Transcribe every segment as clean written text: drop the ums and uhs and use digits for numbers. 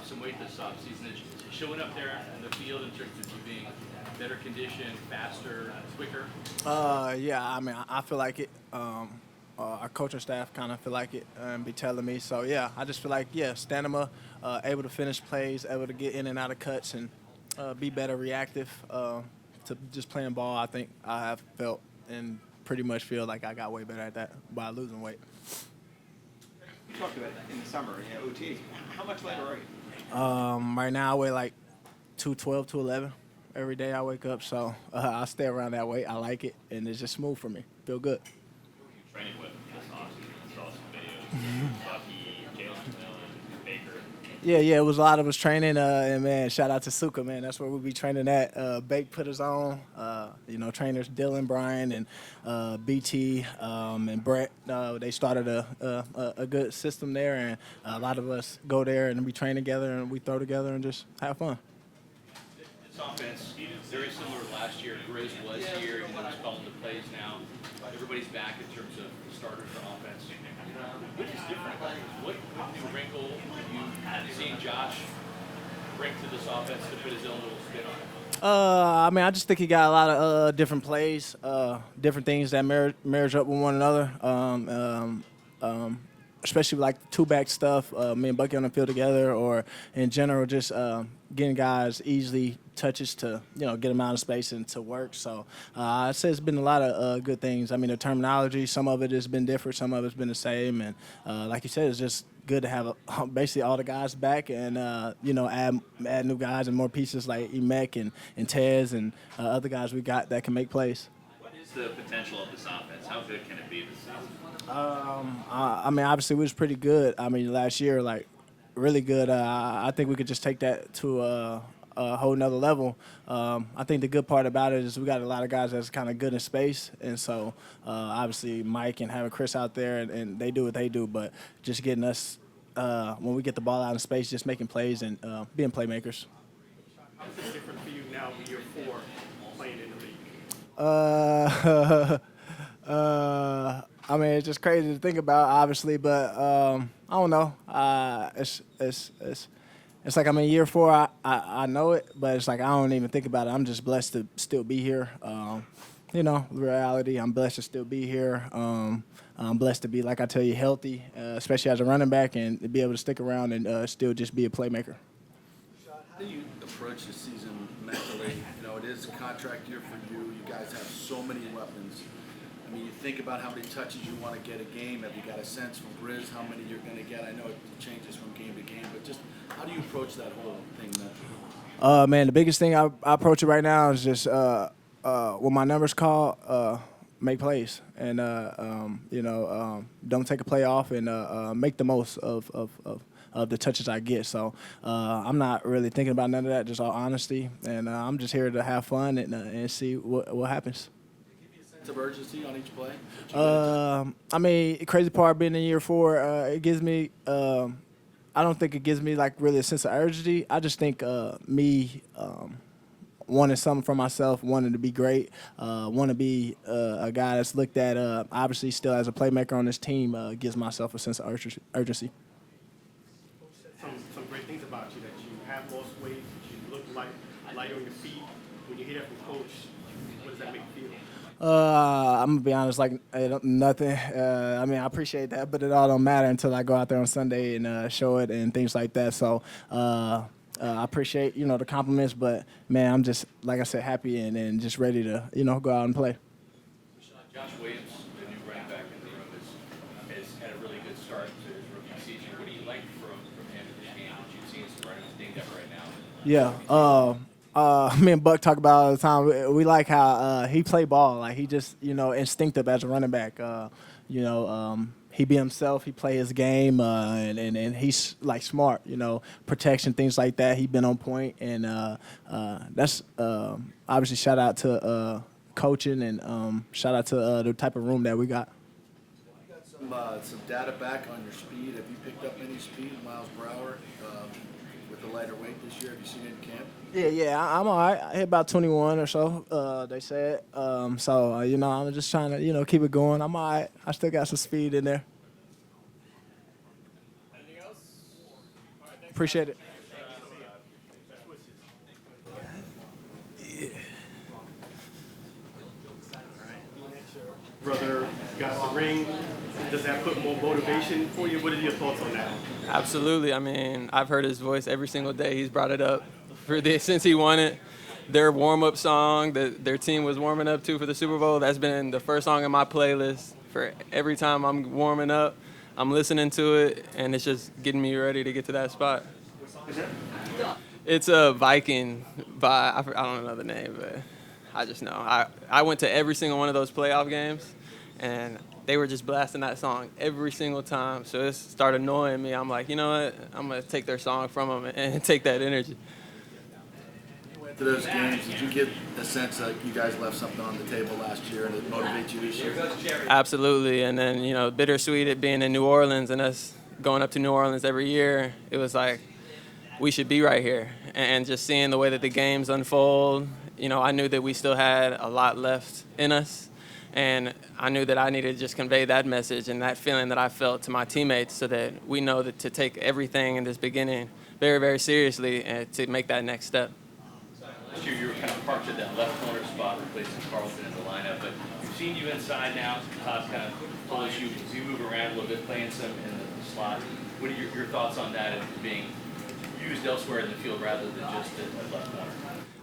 some weight this offseason. It's showing up there in the field in terms of you being better conditioned, faster, quicker. Yeah, I mean, I feel like it. Our coaching staff kind of feel like it and be telling me. So, yeah, I just feel like, yeah, stamina, able to finish plays, able to get in and out of cuts and be better reactive to just playing ball. I think I have felt and pretty much feel like I got way better at that by losing weight. You talked about that in the summer, OTAs. How much lighter are you? Right now I weigh like 212, 211 every day I wake up. So I stay around that weight. I like it, and it's just smooth for me. Feel good. Training with this offseason, saw some videos. Bucky, Jamel McCollum, Baker. Yeah, it was a lot of us training, and man, shout out to Suka, man. That's where we'll be training at. Bake put us on, trainers Dylan, Brian, and BT, and Brett. They started a good system there, and a lot of us go there and we train together and we throw together and just have fun. This offense, very similar to last year. Grizz was here, and he's calling the plays now. Everybody's back in terms of starters for offense. What is different? What new wrinkle you seen Josh bring to this offense to put his own little spin on it? I mean, I just think he got a lot of different plays, different things that marriage up with one another. Especially like the two-back stuff, me and Bucky on the field together, or in general just getting guys easily touches to, get them out of space and to work. So I'd say it's been a lot of good things. I mean, the terminology, some of it has been different, some of it's been the same. And like you said, it's just good to have basically all the guys back and, add new guys and more pieces like Emek and Tez and other guys we got that can make plays. What is the potential of this offense? How good can it be this season? I mean, obviously, we was pretty good. I mean, last year, like, really good. I think we could just take that to a whole nother level. I think the good part about it is we got a lot of guys that's kind of good in space. And so, obviously, Mike and having Chris out there, and they do what they do. But just getting us, when we get the ball out in space, just making plays and being playmakers. How is this different for you now in year 4 playing in the league? I mean, it's just crazy to think about, obviously, but I don't know. It's like I'm in year 4. I know it, but it's like I don't even think about it. I'm just blessed to still be here. The reality, I'm blessed to still be here. I'm blessed to be, like I tell you, healthy, especially as a running back, and to be able to stick around and still just be a playmaker. How do you approach the season mentally? It is a contract year for you. You guys have so many weapons. I mean, you think about how many touches you want to get a game. Have you got a sense from Grizz how many you're going to get? I know it changes from game to game, but just how do you approach that whole thing mentally? Man, the biggest thing I approach it right now is just when my numbers call, make plays and don't take a play off and make the most of the touches I get. So I'm not really thinking about none of that, just all honesty, and I'm just here to have fun and see what happens. Of urgency on each play? I mean, crazy part being in year 4, it gives me. I don't think it gives me like really a sense of urgency. I just think me wanting something for myself, wanting to be great, want to be a guy that's looked at obviously still as a playmaker on this team gives myself a sense of urgency. Some great things about you, that you have lost weight, that you look light on your feet. When you hear that from coach, what does that make you feel? I'm gonna be honest, like nothing. I mean, I appreciate that, but it all don't matter until I go out there on Sunday and show it and things like that. So I appreciate the compliments, but man, I'm just, like I said, happy and just ready to go out and play. Josh Williams, the new running back in the room, has had a really good start to his rookie season. What do you like from him in this game that you've seen some running dinged up right now? Yeah. Me and Buck talk about all the time. We like how he play ball. Like he just, instinctive as a running back. He be himself. He play his game, and he's like smart. Protection, things like that. He been on point, and that's obviously shout out to coaching and shout out to the type of room that we got. You got some data back on your speed. Have you picked up any speed, miles per hour, with the lighter weight this year? Have you seen it in camp? Yeah, I'm all right. I hit about 21 or so, they said. I'm just trying to, keep it going. I'm all right. I still got some speed in there. Anything else? Appreciate it. ring, does that put more motivation for you? What are your thoughts on that? Absolutely. I mean, I've heard his voice every single day. He's brought it up since he won it. Their warm-up song that their team was warming up to for the Super Bowl, that's been the first song in my playlist for every time I'm warming up. I'm listening to it, and it's just getting me ready to get to that spot. It's a Viking by, I don't know the name, but I just know. I went to every single one of those playoff games, and they were just blasting that song every single time. So it started annoying me. I'm like, you know what? I'm going to take their song from them and take that energy. To those games, did you get a sense that you guys left something on the table last year and it motivates you this year? Absolutely. And then, bittersweet it being in New Orleans and us going up to New Orleans every year, it was like, we should be right here. And just seeing the way that the games unfold, I knew that we still had a lot left in us. And I knew that I needed to just convey that message and that feeling that I felt to my teammates so that we know that to take everything in this beginning very, very seriously and to make that next step. Last year you were kind of parked at that left corner spot, replacing Carlton in the lineup, but we've seen you inside now. Todd's kind of told us you move around a little bit, playing some in the slot. What are your thoughts on that and being used elsewhere in the field rather than just at left corner?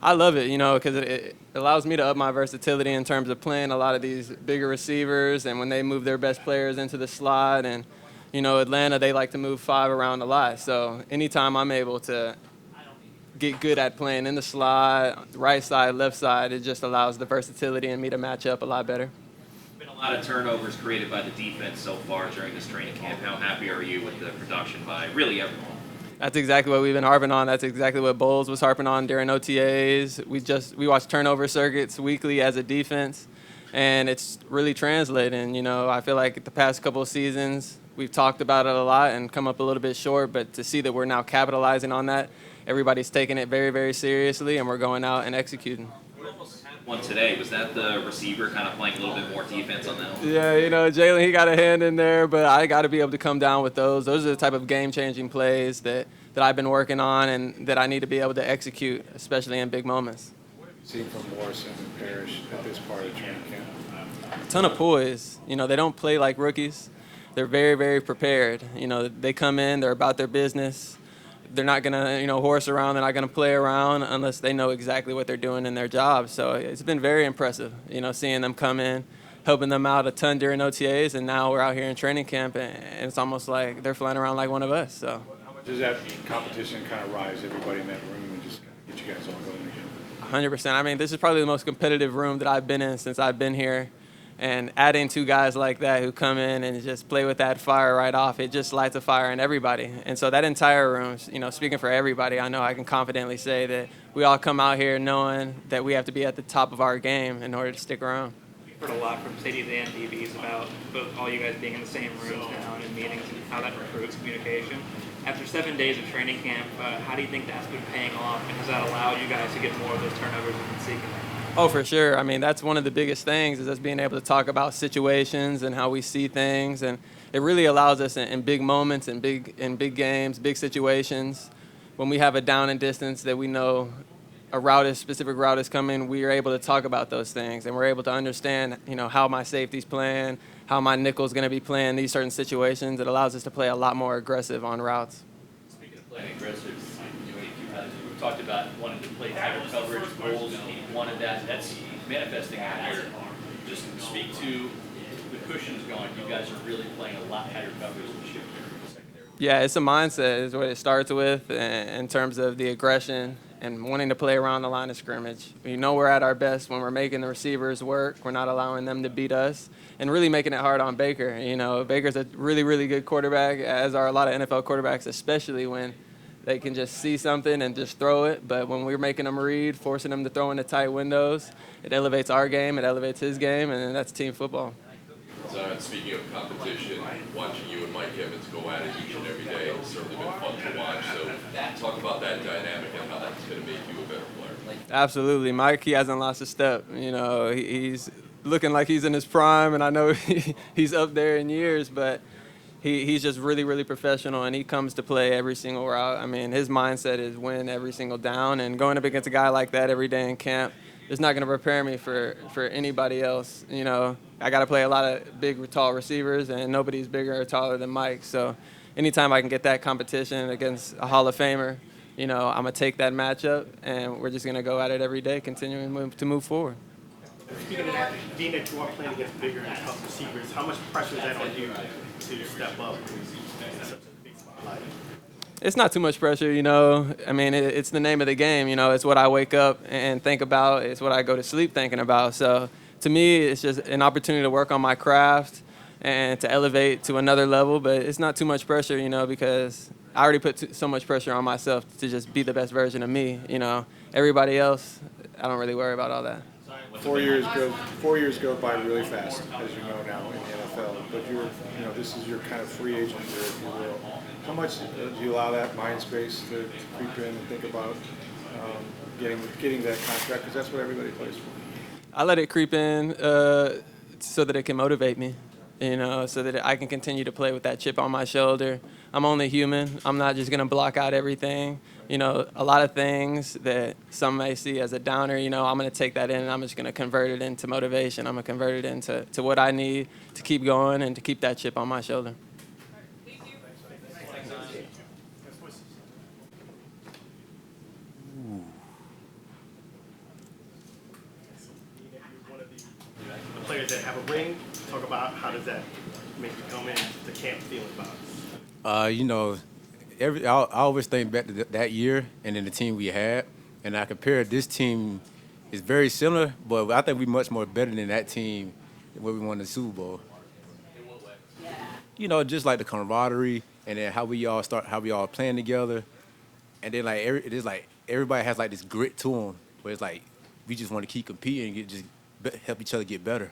I love it, because it allows me to up my versatility in terms of playing a lot of these bigger receivers and when they move their best players into the slot. And, Atlanta, they like to move five around a lot. So anytime I'm able to get good at playing in the slot, right side, left side, it just allows the versatility in me to match up a lot better. Been a lot of turnovers created by the defense so far during this training camp. How happy are you with the production by really everyone? That's exactly what we've been harping on. That's exactly what Bowles was harping on during OTAs. We watch turnover circuits weekly as a defense, and it's really translating. I feel like the past couple of seasons we've talked about it a lot and come up a little bit short, but to see that we're now capitalizing on that, everybody's taking it very, very seriously, and we're going out and executing. One today, was that the receiver kind of playing a little bit more defense on that one? Yeah, Jalen, he got a hand in there, but I got to be able to come down with those. Those are the type of game-changing plays that I've been working on and that I need to be able to execute, especially in big moments. What have you seen from Morrison and Parrish at this part of training camp? A ton of poise. They don't play like rookies. They're very, very prepared. They come in, they're about their business. They're not going to, horse around. They're not going to play around unless they know exactly what they're doing in their job. So it's been very impressive, seeing them come in, helping them out a ton during OTAs, and now we're out here in training camp, and it's almost like they're flying around like one of us. So Does that competition kind of rise everybody in that room and just get you guys all going again? 100%. I mean, this is probably the most competitive room that I've been in since I've been here. And adding two guys like that who come in and just play with that fire right off, it just lights a fire in everybody. And so that entire room, speaking for everybody, I know I can confidently say that we all come out here knowing that we have to be at the top of our game in order to stick around. We've heard a lot from safeties and DBs about both all you guys being in the same rooms now and in meetings and how that improves communication. After 7 days of training camp, how do you think that's been paying off, and has that allowed you guys to get more of those turnovers you've been seeking? Oh, for sure. I mean, that's one of the biggest things is us being able to talk about situations and how we see things, and it really allows us in big moments, in big games, big situations, when we have a down and distance that we know a specific route is coming, we are able to talk about those things, and we're able to understand, how my safety's playing, how my nickel's going to be playing these certain situations. It allows us to play a lot more aggressive on routes. Speaking of playing aggressive, we've talked about wanting to play tighter coverage, goals, wanted that. That's manifesting out here. Just speak to the cushions going. You guys are really playing a lot tighter coverage this year. Yeah, it's a mindset is what it starts with in terms of the aggression and wanting to play around the line of scrimmage. We're at our best when we're making the receivers work. We're not allowing them to beat us and really making it hard on Baker. Baker's a really, really good quarterback, as are a lot of NFL quarterbacks, especially when they can just see something and just throw it. But when we're making them read, forcing them to throw into tight windows, it elevates our game, it elevates his game, and that's team football. Zyon, speaking of competition, watching you and Mike Evans go at it each and every day, it's certainly been fun to watch. So talk about that dynamic and how that's going to make you a better player. Absolutely. Mike, he hasn't lost a step. He's looking like he's in his prime, and I know he's up there in years, but he's just really, really professional, and he comes to play every single route. I mean, his mindset is win every single down, and going up against a guy like that every day in camp, it's not going to prepare me for anybody else. You know, I got to play a lot of big, tall receivers, and nobody's bigger or taller than Mike. So anytime I can get that competition against a Hall of Famer, you know, I'm going to take that matchup, and we're just going to go at it every day, continuing to move forward. Speaking of that, being that you are playing against bigger and tough receivers, how much pressure is that on you to step up in such a big spotlight? It's not too much pressure, you know. I mean, it's the name of the game, you know. It's what I wake up and think about. It's what I go to sleep thinking about. So to me, it's just an opportunity to work on my craft and to elevate to another level. But it's not too much pressure, you know, because I already put so much pressure on myself to just be the best version of me, you know. Everybody else, I don't really worry about all that. 4 years go by really fast, as you know now in the NFL. But this is your kind of free agent year, if you will. How much do you allow that mind space to creep in and think about getting that contract? Because that's what everybody plays for. I let it creep in so that it can motivate me, you know, so that I can continue to play with that chip on my shoulder. I'm only human. I'm not just going to block out everything. You know, a lot of things that some may see as a downer, you know, I'm going to take that in and I'm just going to convert it into motivation. I'm going to convert it into what I need to keep going and to keep that chip on my shoulder. The players that have a ring, talk about how does that make you come in to camp feeling about it? You know, I always think back to that year and then the team we had, and I compare this team is very similar, but I think we're much more better than that team when we won the Super Bowl. You know, just like the camaraderie and then how we all playing together, and then everybody has like this grit to them, where it's like we just want to keep competing and help each other get better.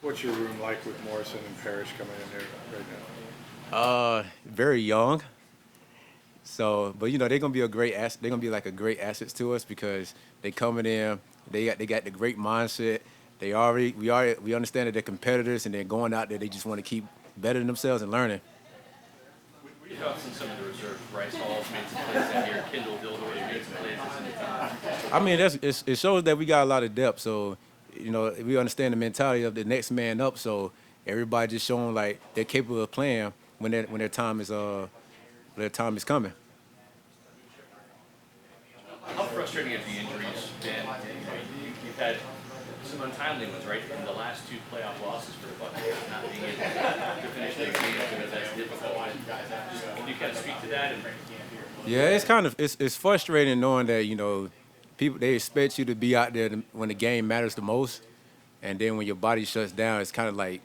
What's your room like with Morrison and Parrish coming in there right now? Very young. So, but you know, they're gonna be a great asset. They're gonna be like a great asset to us because they coming in. They got the great mindset. We understand that they're competitors and they're going out there. They just want to keep bettering themselves and learning. What are your thoughts on some of the reserves? Bryce Hall's made some plays that year. Kendall Dildor made some plays this time. I mean, it shows that we got a lot of depth. So, you know, we understand the mentality of the next man up. So everybody just showing like they're capable of playing when their time is coming. How frustrating have the injuries been? You've had some untimely ones, right? In the last two playoff losses for the Buccaneers, not being able to finish their games because that's difficult. Can you kind of speak to that? Yeah, it's frustrating knowing that, you know, people, they expect you to be out there when the game matters the most, and then when your body shuts down, it's kind of like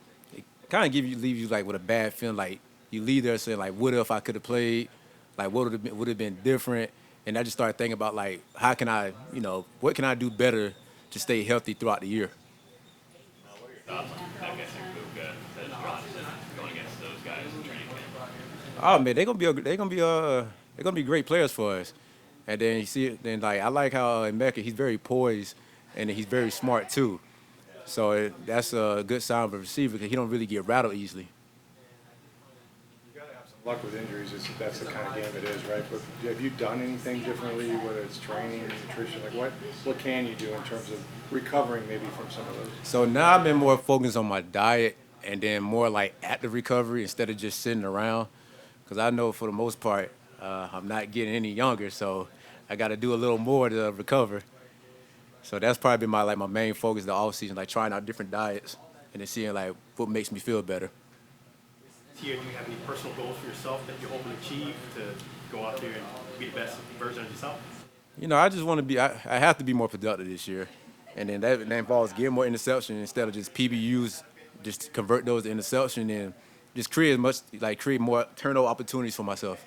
leave you like with a bad feeling. Like you leave there saying like, what if I could have played? Like what would have been different? And I just started thinking about like, how can I, you know, what can I do better to stay healthy throughout the year? What are your thoughts on that guy, Kuka, Ted Johnson, going against those guys in training camp? Oh man, they're gonna be great players for us. And then I like how Emeka, he's very poised and he's very smart too. So that's a good sign of a receiver because he don't really get rattled easily. You gotta have some luck with injuries. That's the kind of game it is, right? But have you done anything differently, whether it's training, nutrition? Like what can you do in terms of recovering maybe from some of those? So now I've been more focused on my diet and then more like active recovery instead of just sitting around. Because I know for the most part, I'm not getting any younger, so I got to do a little more to recover. So that's probably been my main focus the offseason, like trying out different diets and then seeing like what makes me feel better. This year, do you have any personal goals for yourself that you're hoping to achieve to go out there and be the best version of yourself? You know, I just want to be. I have to be more productive this year, and then that involves getting more interceptions instead of just PBUs. Just convert those to interception and just create more turnover opportunities for myself.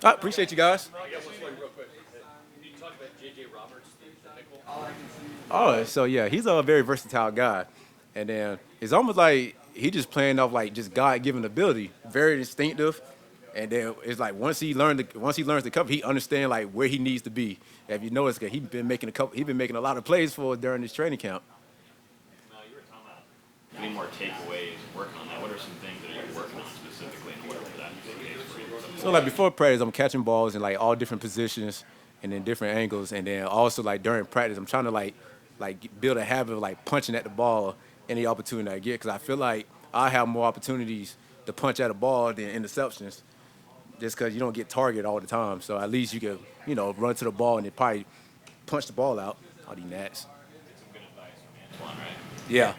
I appreciate you guys. I got one for you real quick. Can you talk about J.J. Roberts, the nickel? Oh, so yeah, he's a very versatile guy, and then it's almost like he just playing off like just God-given ability, very instinctive, and then it's like once he learns the cover, he understands like where he needs to be. If you notice, he's been making a lot of plays for us during this training camp. You were talking about getting more takeaways, working working on that? What are some things that you're working on specifically in order for that to be the case for you? So like before practice, I'm catching balls in like all different positions and in different angles, and then also like during practice, I'm trying to like build a habit of like punching at the ball any opportunity I get, because I feel like I have more opportunities to punch at a ball than interceptions, just because you don't get targeted all the time. So at least you can, you know, run to the ball and then probably punch the ball out. All these gnats. Some good advice from Antoine, right? Yeah.